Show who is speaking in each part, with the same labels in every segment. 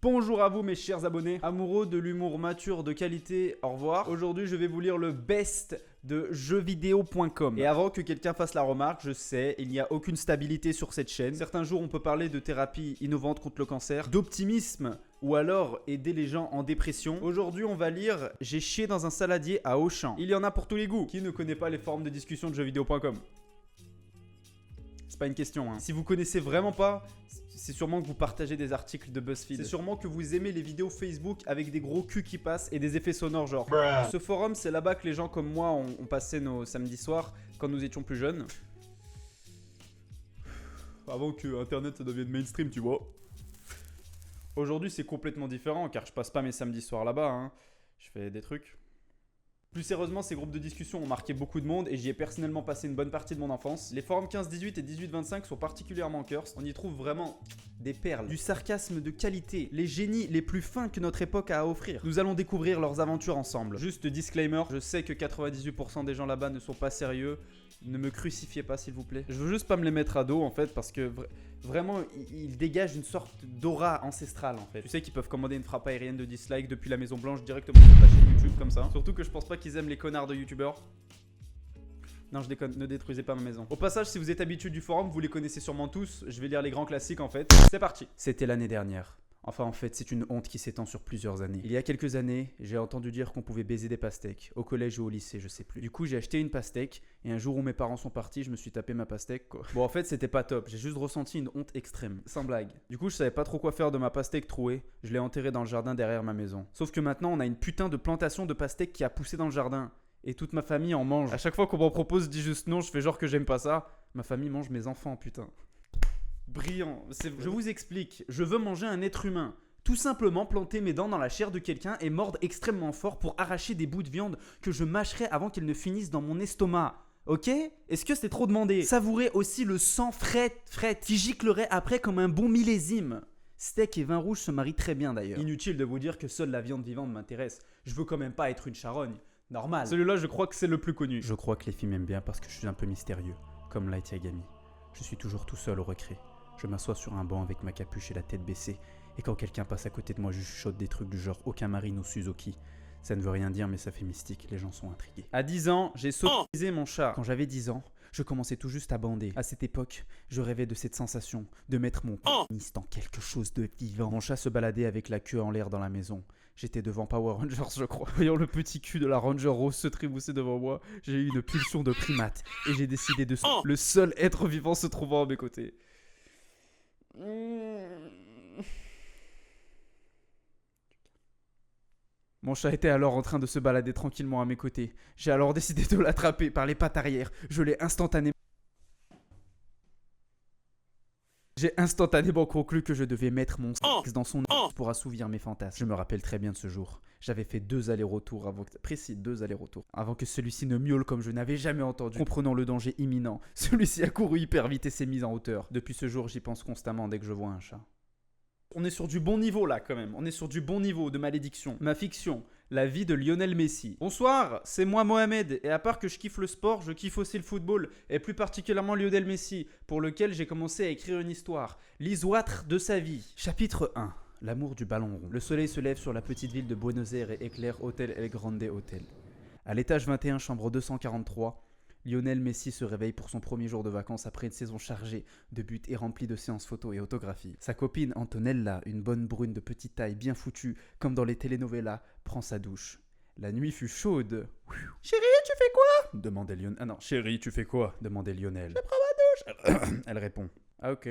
Speaker 1: Bonjour à vous mes chers abonnés, amoureux de l'humour mature de qualité, au revoir. Aujourd'hui je vais vous lire le best de jeuxvideo.com. Et avant que quelqu'un fasse la remarque, je sais, il n'y a aucune stabilité sur cette chaîne. Certains jours on peut parler de thérapie innovante contre le cancer, d'optimisme ou alors aider les gens en dépression. Aujourd'hui on va lire J'ai chié dans un saladier à Auchan. Il y en a pour tous les goûts. Qui ne connaît pas les forums de discussion de jeuxvideo.com? C'est pas une question hein. Si vous connaissez vraiment pas, c'est sûrement que vous partagez des articles de BuzzFeed. C'est sûrement que vous aimez les vidéos Facebook avec des gros culs qui passent et des effets sonores genre. Ce forum, c'est là-bas que les gens comme moi ont passé nos samedis soirs quand nous étions plus jeunes. Avant que Internet ça devienne mainstream, tu vois. Aujourd'hui, c'est complètement différent car je passe pas mes samedis soirs là-bas. Hein. Je fais des trucs. Plus sérieusement, ces groupes de discussion ont marqué beaucoup de monde et j'y ai personnellement passé une bonne partie de mon enfance. Les forums 15-18 et 18-25 sont particulièrement cursed. On y trouve vraiment des perles, du sarcasme de qualité, les génies les plus fins que notre époque a à offrir. Nous allons découvrir leurs aventures ensemble. Juste disclaimer, je sais que 98% des gens là-bas ne sont pas sérieux. Ne me crucifiez pas s'il vous plaît. Je veux juste pas me les mettre à dos en fait parce que vraiment ils dégagent une sorte d'aura ancestrale en fait. Tu sais qu'ils peuvent commander une frappe aérienne de dislike depuis la Maison Blanche directement sur ta chaîne YouTube comme ça. Surtout que je pense pas qu'ils aiment les connards de youtubeurs. Non, je déconne, ne détruisez pas ma maison. Au passage, si vous êtes habitué du forum, vous les connaissez sûrement tous. Je vais lire les grands classiques en fait. C'est parti. C'était l'année dernière. Enfin, en fait, c'est une honte qui s'étend sur plusieurs années. Il y a quelques années, j'ai entendu dire qu'on pouvait baiser des pastèques, au collège ou au lycée, je sais plus. Du coup, j'ai acheté une pastèque, et un jour où mes parents sont partis, je me suis tapé ma pastèque, quoi. Bon, en fait, c'était pas top, j'ai juste ressenti une honte extrême, sans blague. Du coup, je savais pas trop quoi faire de ma pastèque trouée, je l'ai enterrée dans le jardin derrière ma maison. Sauf que maintenant, on a une putain de plantation de pastèques qui a poussé dans le jardin. Et toute ma famille en mange. À chaque fois qu'on m'en propose, je dis juste non, je fais genre que j'aime pas ça. Ma famille mange mes enfants, putain. Brillant. Je vous explique, je veux manger un être humain. Tout simplement planter mes dents dans la chair de quelqu'un et mordre extrêmement fort pour arracher des bouts de viande que je mâcherai avant qu'elles ne finissent dans mon estomac. Ok? Est-ce que c'est trop demandé? Savourer aussi le sang frais qui giclerait après comme un bon millésime. Steak et vin rouge se marient très bien d'ailleurs. Inutile de vous dire que seule la viande vivante m'intéresse. Je veux quand même pas être une charogne. Normal. Celui-là, je crois que c'est le plus connu. Je crois que les filles m'aiment bien parce que je suis un peu mystérieux, comme Light Yagami. Je suis toujours tout seul au récré. Je m'assois sur un banc avec ma capuche et la tête baissée. Et quand quelqu'un passe à côté de moi, je chuchote des trucs du genre aucun marine ou Suzuki. Ça ne veut rien dire, mais ça fait mystique, les gens sont intrigués. À 10 ans, j'ai sodomisé mon chat. Quand j'avais 10 ans, je commençais tout juste à bander. À cette époque, je rêvais de cette sensation, de mettre mon pénis dans quelque chose de vivant. Mon chat se baladait avec la queue en l'air dans la maison. J'étais devant Power Rangers, je crois. Voyant le petit cul de la Ranger Rose se trémousser devant moi, j'ai eu une pulsion de primate. Et j'ai décidé de le seul être vivant se trouvant à mes côtés. Mon chat était alors en train de se balader tranquillement à mes côtés. J'ai alors décidé de l'attraper par les pattes arrière. J'ai instantanément conclu que je devais mettre mon sexe dans son pour assouvir mes fantasmes. Je me rappelle très bien de ce jour. J'avais fait 2 allers-retours avant que celui-ci ne miaule comme je n'avais jamais entendu. Comprenant le danger imminent, celui-ci a couru hyper vite et s'est mis en hauteur. Depuis ce jour, j'y pense constamment dès que je vois un chat. On est sur du bon niveau là quand même, on est sur du bon niveau de malédiction. Ma fiction, la vie de Lionel Messi. Bonsoir, c'est moi Mohamed, et à part que je kiffe le sport, je kiffe aussi le football, et plus particulièrement Lionel Messi, pour lequel j'ai commencé à écrire une histoire, l'histoire de sa vie. Chapitre 1, l'amour du ballon rond. Le soleil se lève sur la petite ville de Buenos Aires et éclaire Hotel El Grande Hotel. À l'étage 21, chambre 243, Lionel Messi se réveille pour son premier jour de vacances après une saison chargée de buts et remplie de séances photos et autographies. Sa copine Antonella, une bonne brune de petite taille bien foutue, comme dans les telenovelas, prend sa douche. La nuit fut chaude. Chérie, tu fais quoi? Demandait Lionel. Ah non, chérie, tu fais quoi? Demandait Lionel. Je prends ma douche. Elle répond. Ah ok.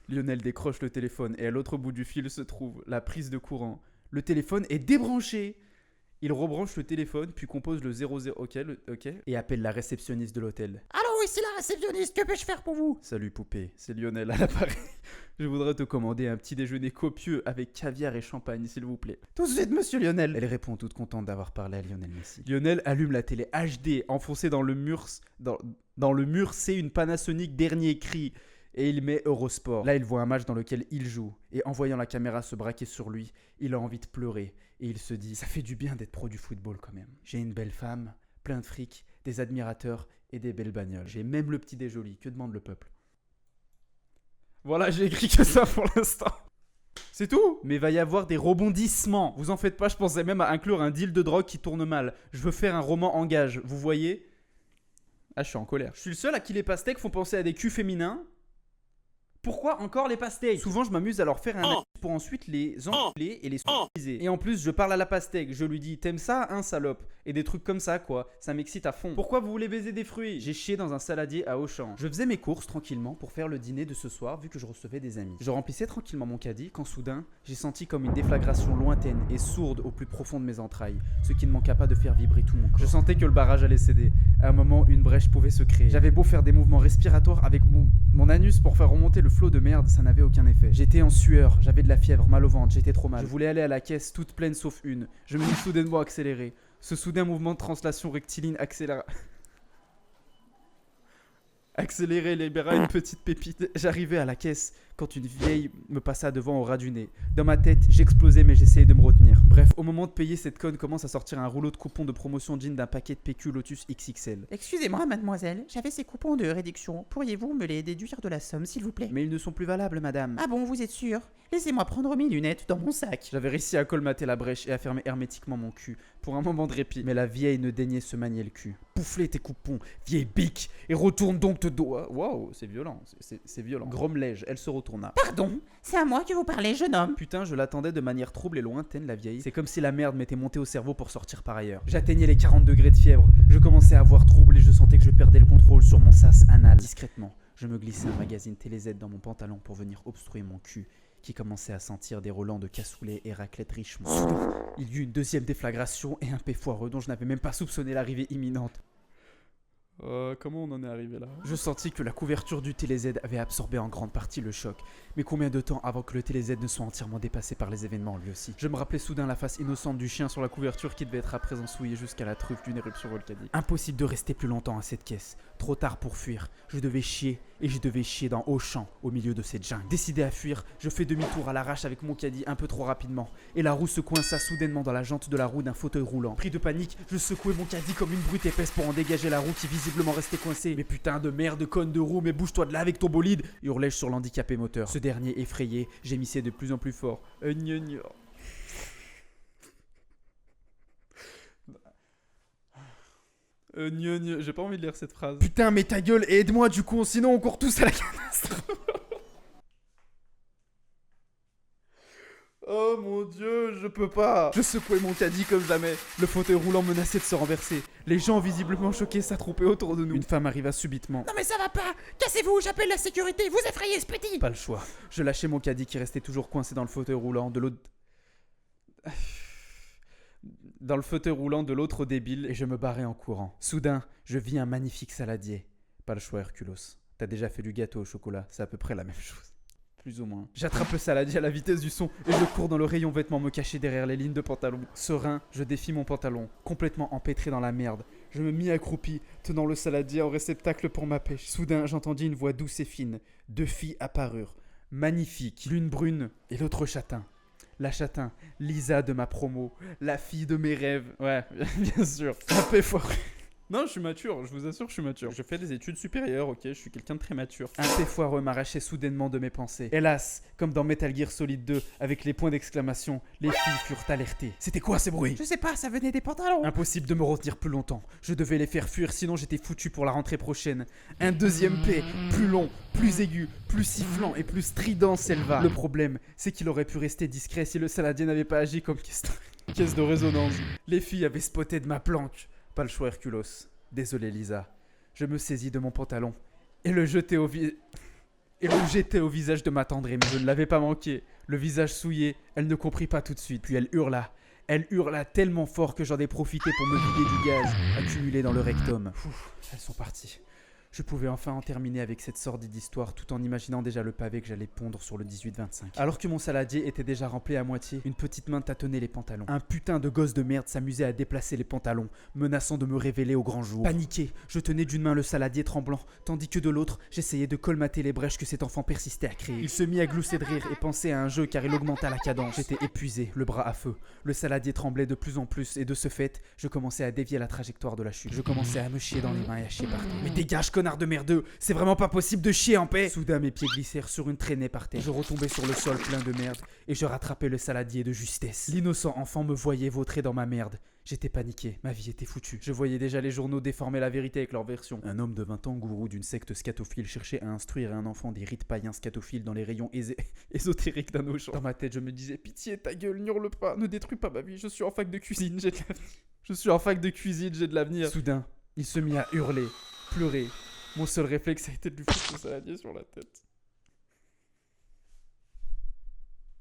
Speaker 1: Lionel décroche le téléphone et à l'autre bout du fil se trouve la prise de courant. Le téléphone est débranché. Il rebranche le téléphone, puis compose le 00, ok, et appelle la réceptionniste de l'hôtel. Allô, ici la réceptionniste, que puis-je faire pour vous? Salut poupée, c'est Lionel à l'appareil. Je voudrais te commander un petit déjeuner copieux avec caviar et champagne, s'il vous plaît. Tout de suite, monsieur Lionel. Elle répond toute contente d'avoir parlé à Lionel Messi. Lionel allume la télé HD, enfoncée dans le mur, dans le mur, c'est une Panasonic dernier cri. Et il met Eurosport. Là, il voit un match dans lequel il joue. Et en voyant la caméra se braquer sur lui, il a envie de pleurer. Et il se dit, ça fait du bien d'être pro du football quand même. J'ai une belle femme, plein de fric, des admirateurs et des belles bagnoles. J'ai même le petit déjoli. Que demande le peuple? Voilà, j'ai écrit que ça pour l'instant. C'est tout. Mais va y avoir des rebondissements. Vous en faites pas, je pensais même à inclure un deal de drogue qui tourne mal. Je veux faire un roman en gage, vous voyez? Ah, je suis en colère. Je suis le seul à qui les pastèques font penser à des culs féminins. Pourquoi encore les pastèques? Souvent, je m'amuse à leur faire un pour ensuite les enculer et les utiliser. Et en plus, je parle à la pastèque, je lui dis t'aimes ça, hein, salope? Et des trucs comme ça, quoi. Ça m'excite à fond. Pourquoi vous voulez baiser des fruits? J'ai chié dans un saladier à Auchan. Je faisais mes courses tranquillement pour faire le dîner de ce soir, vu que je recevais des amis. Je remplissais tranquillement mon caddie quand soudain, j'ai senti comme une déflagration lointaine et sourde au plus profond de mes entrailles, ce qui ne manqua pas de faire vibrer tout mon corps. Je sentais que le barrage allait céder. À un moment, une brèche pouvait se créer. J'avais beau faire des mouvements respiratoires avec mon anus pour faire remonter le flot de merde, ça n'avait aucun effet. J'étais en sueur, j'avais de la fièvre, mal au ventre, j'étais trop mal. Je voulais aller à la caisse toute pleine sauf une. Je me suis soudainement accéléré. Ce soudain mouvement de translation rectiligne accéléré libéra une petite pépite. J'arrivais à la caisse quand une vieille me passa devant au ras du nez. Dans ma tête, j'explosais mais j'essayais de me retenir. Bref, au moment de payer, cette conne commence à sortir un rouleau de coupons de promotion jean d'un paquet de PQ Lotus XXL.
Speaker 2: Excusez-moi, mademoiselle, j'avais ces coupons de réduction. Pourriez-vous me les déduire de la somme, s'il vous plaît?
Speaker 1: Mais ils ne sont plus valables, madame.
Speaker 2: Ah bon, vous êtes sûr? Laissez-moi prendre mes lunettes dans mon sac.
Speaker 1: J'avais réussi à colmater la brèche et à fermer hermétiquement mon cul pour un moment de répit. Mais la vieille ne daignait se manier le cul. Poufflez tes coupons, vieille bique, et retourne donc te doigt. Waouh, c'est violent, c'est violent. Grommelai-je, elle se retourna.
Speaker 2: Pardon, c'est à moi que vous parlez, jeune homme.
Speaker 1: Putain, je l'attendais de manière trouble et lointaine, la vieille. C'est comme si la merde m'était montée au cerveau pour sortir par ailleurs. J'atteignais les 40 degrés de fièvre. Je commençais à avoir trouble et je sentais que je perdais le contrôle sur mon sas anal. Discrètement, je me glissais un magazine TéléZ dans mon pantalon pour venir obstruer mon cul, qui commençait à sentir des relents de cassoulet et raclette richement. Soudain, il y eut une deuxième déflagration et un paix foireux dont je n'avais même pas soupçonné l'arrivée imminente. Comment on en est arrivé là? Je sentis que la couverture du TéléZ avait absorbé en grande partie le choc. Mais combien de temps avant que le TéléZ ne soit entièrement dépassé par les événements lui aussi? Je me rappelais soudain la face innocente du chien sur la couverture qui devait être à présent souillée jusqu'à la truffe d'une éruption volcanique. Impossible de rester plus longtemps à cette caisse. Trop tard pour fuir. Je devais chier et je devais chier dans Auchan au milieu de cette jungle. Décidé à fuir, je fais demi-tour à l'arrache avec mon caddie un peu trop rapidement. Et la roue se coinça soudainement dans la jante de la roue d'un fauteuil roulant. Pris de panique, je secouais mon caddie comme une brute épaisse pour en dégager la roue qui visiblement restait coincée. Mais putain de merde, conne de roue, mais bouge-toi de là avec ton bolide, hurlai-je sur l'handicapé moteur. Ce dernier, effrayé, gémissait de plus en plus fort. J'ai pas envie de lire cette phrase. Putain, mais ta gueule et aide-moi du coup, sinon on court tous à la catastrophe. Oh mon dieu, je peux pas. Je secouais mon caddie comme jamais. Le fauteuil roulant menaçait de se renverser. Les gens visiblement choqués s'attroupaient autour de nous. Une femme arriva subitement.
Speaker 2: Non mais ça va pas! Cassez-vous, j'appelle la sécurité, vous effrayez ce petit!
Speaker 1: Pas le choix. Je lâchai mon caddie qui restait toujours coincé dans le fauteuil roulant de l'autre... dans le fauteuil roulant de l'autre débile et je me barrai en courant. Soudain, je vis un magnifique saladier. Pas le choix, Herculos. T'as déjà fait du gâteau au chocolat, c'est à peu près la même chose. Plus ou moins. J'attrape le saladier à la vitesse du son et je cours dans le rayon vêtements me cacher derrière les lignes de pantalon. Serein, je défie mon pantalon, complètement empêtré dans la merde. Je me mis accroupi, tenant le saladier en réceptacle pour ma pêche. Soudain, j'entendis une voix douce et fine. 2 filles apparurent. Magnifiques, l'une brune et l'autre châtain. La châtain, Lisa de ma promo, la fille de mes rêves. Ouais, bien sûr. Un peu fort. Non, je suis mature, je vous assure, je suis mature. Je fais des études supérieures, ok, je suis quelqu'un de très mature. Un paix foireux m'arrachait soudainement de mes pensées. Hélas, comme dans Metal Gear Solid 2, avec les points d'exclamation, les filles furent alertées. C'était quoi ces bruits?
Speaker 2: Je sais pas, ça venait des pantalons.
Speaker 1: Impossible de me retenir plus longtemps. Je devais les faire fuir, sinon j'étais foutu pour la rentrée prochaine. Un deuxième paix, plus long, plus aigu, plus sifflant et plus strident s'éleva. Le problème, c'est qu'il aurait pu rester discret si le saladier n'avait pas agi comme caisse de résonance. Les filles avaient spoté de ma planque. Pas le choix, Herculos. Désolé, Lisa. Je me saisis de mon pantalon et le jetai au visage de ma tendre aimée. Je ne l'avais pas manqué. Le visage souillé, elle ne comprit pas tout de suite. Puis elle hurla. Elle hurla tellement fort que j'en ai profité pour me vider du gaz accumulé dans le rectum. Elles sont parties. Je pouvais enfin en terminer avec cette sordide histoire tout en imaginant déjà le pavé que j'allais pondre sur le 18-25. Alors que mon saladier était déjà rempli à moitié, une petite main tâtonnait les pantalons. Un putain de gosse de merde s'amusait à déplacer les pantalons, menaçant de me révéler au grand jour. Paniqué, je tenais d'une main le saladier tremblant, tandis que de l'autre, j'essayais de colmater les brèches que cet enfant persistait à créer. Il se mit à glousser de rire et pensait à un jeu car il augmenta la cadence. J'étais épuisé, le bras à feu. Le saladier tremblait de plus en plus et de ce fait, je commençais à dévier la trajectoire de la chute. Je commençais à me chier dans les mains et à chier partout. Mais dégage, connard!
Speaker 3: connard de merdeux. C'est vraiment pas possible de chier en paix. Soudain, mes pieds glissèrent sur une traînée par terre. Je retombais sur le sol plein de merde et je rattrapais le saladier de justesse. L'innocent enfant me voyait vautrer dans ma merde. J'étais paniqué, ma vie était foutue. Je voyais déjà les journaux déformer la vérité avec leur version. Un homme de 20 ans, gourou d'une secte scatophile, cherchait à instruire un enfant des rites païens scatophiles dans les rayons ésotériques d'un Auchan. Dans ma tête, je me disais, pitié, ta gueule, n'hurle pas, ne détruis pas ma vie, je suis en fac de cuisine, j'ai de l'avenir. Je suis en fac de cuisine, j'ai de l'avenir. Soudain, il se mit à hurler, pleurer. Mon seul réflexe a été de lui foutre le saladier sur la tête.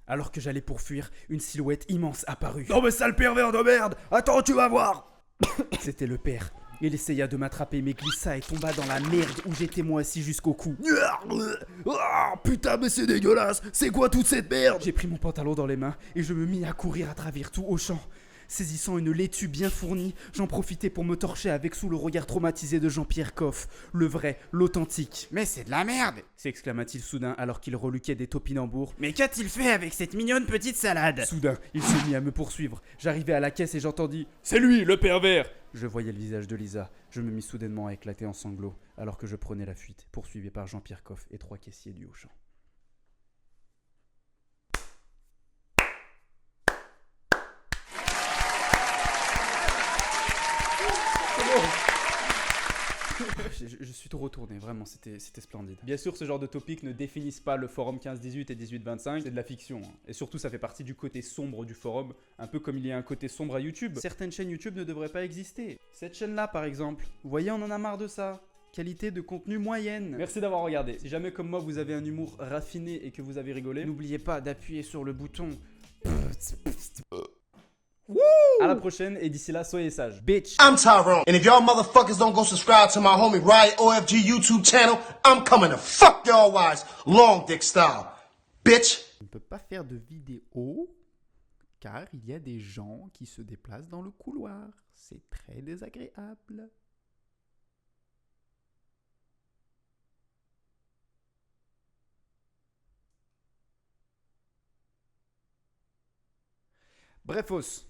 Speaker 3: Alors que j'allais pour fuir, une silhouette immense apparut.
Speaker 4: Non mais sale pervers de merde! Attends, tu vas voir!
Speaker 3: C'était le père. Il essaya de m'attraper mais glissa et tomba dans la merde où j'étais moi assis jusqu'au cou.
Speaker 4: Ah, putain mais c'est dégueulasse! C'est quoi toute cette merde?
Speaker 3: J'ai pris mon pantalon dans les mains et je me mis à courir à travers tout Auchan. Saisissant une laitue bien fournie, j'en profitais pour me torcher avec sous le regard traumatisé de Jean-Pierre Coff, le vrai, l'authentique.
Speaker 2: Mais c'est de la merde.
Speaker 3: S'exclama-t-il soudain alors qu'il reluquait des topinambours.
Speaker 2: Mais qu'a-t-il fait avec cette mignonne petite salade?
Speaker 3: Soudain, il se mit à me poursuivre. J'arrivais à la caisse et j'entendis
Speaker 1: « C'est lui, le pervers !»
Speaker 3: Je voyais le visage de Lisa. Je me mis soudainement à éclater en sanglots alors que je prenais la fuite, poursuivi par Jean-Pierre Coff et 3 caissiers du Auchan. Je suis tout retourné, vraiment, c'était splendide.
Speaker 1: Bien sûr, ce genre de topics ne définissent pas le forum 15-18 et 18-25, c'est de la fiction. Hein. Et surtout, ça fait partie du côté sombre du forum, un peu comme il y a un côté sombre à YouTube. Certaines chaînes YouTube ne devraient pas exister. Cette chaîne-là, par exemple, vous voyez, on en a marre de ça. Qualité de contenu moyenne. Merci d'avoir regardé. Si jamais, comme moi, vous avez un humour raffiné et que vous avez rigolé,
Speaker 3: N'oubliez pas d'appuyer sur le bouton.
Speaker 1: à la prochaine et d'ici là, soyez sages.
Speaker 3: Bitch.
Speaker 4: I'm Tyrone, and if y'all motherfuckers don't go subscribe to my homie Riot OFG YouTube channel, I'm coming to fuck y'all wives, long dick style, bitch.
Speaker 3: Je ne peux pas faire de vidéo car il y a des gens qui se déplacent dans le couloir. C'est très désagréable.
Speaker 1: Brefos.